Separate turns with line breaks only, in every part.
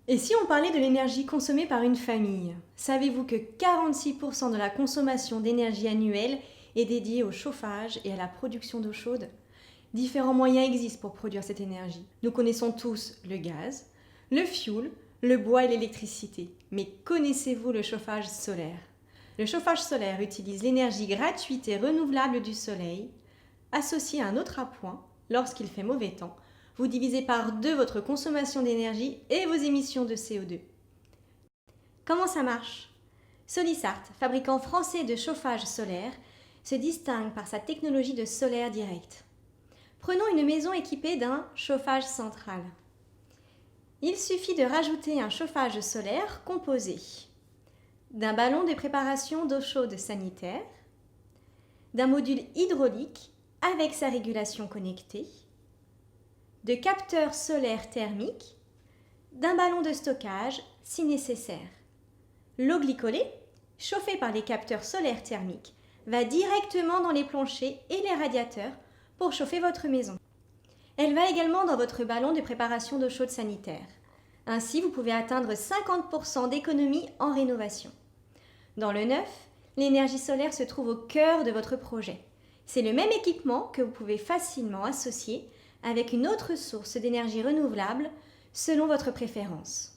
Et si on parlait de l'énergie consommée par une famille? Savez-vous que 46% de la consommation d'énergie annuelle est dédiée au chauffage et à la production d'eau chaude? Différents moyens existent pour produire cette énergie. Nous connaissons tous le gaz, le fioul, le bois et l'électricité. Mais connaissez-vous le chauffage solaire? Le chauffage solaire utilise l'énergie gratuite et renouvelable du soleil, associée à un autre appoint lorsqu'il fait mauvais temps. Vous divisez par 2 votre consommation d'énergie et vos émissions de CO2. Comment ça marche? Solisart, fabricant français de chauffage solaire, se distingue par sa technologie de solaire direct. Prenons une maison équipée d'un chauffage central. Il suffit de rajouter un chauffage solaire composé d'un ballon de préparation d'eau chaude sanitaire, d'un module hydraulique avec sa régulation connectée, de capteurs solaires thermiques, d'un ballon de stockage si nécessaire. L'eau glycolée, chauffée par les capteurs solaires thermiques, va directement dans les planchers et les radiateurs pour chauffer votre maison. Elle va également dans votre ballon de préparation d'eau chaude sanitaire. Ainsi, vous pouvez atteindre 50% d'économie en rénovation. Dans le neuf, l'énergie solaire se trouve au cœur de votre projet. C'est le même équipement que vous pouvez facilement associer avec une autre source d'énergie renouvelable selon votre préférence.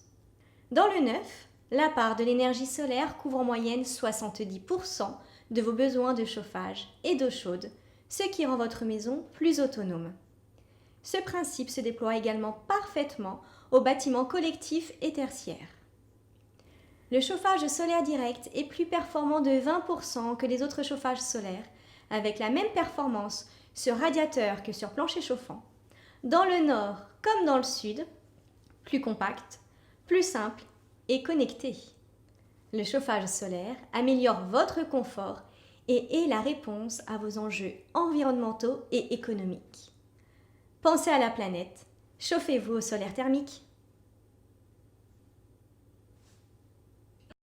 Dans le neuf, la part de l'énergie solaire couvre en moyenne 70% de vos besoins de chauffage et d'eau chaude, ce qui rend votre maison plus autonome. Ce principe se déploie également parfaitement aux bâtiments collectifs et tertiaires. Le chauffage solaire direct est plus performant de 20% que les autres chauffages solaires, avec la même performance sur radiateur que sur plancher chauffant. Dans le nord comme dans le sud, plus compact, plus simple et connecté. Le chauffage solaire améliore votre confort et est la réponse à vos enjeux environnementaux et économiques. Pensez à la planète, chauffez-vous au solaire thermique.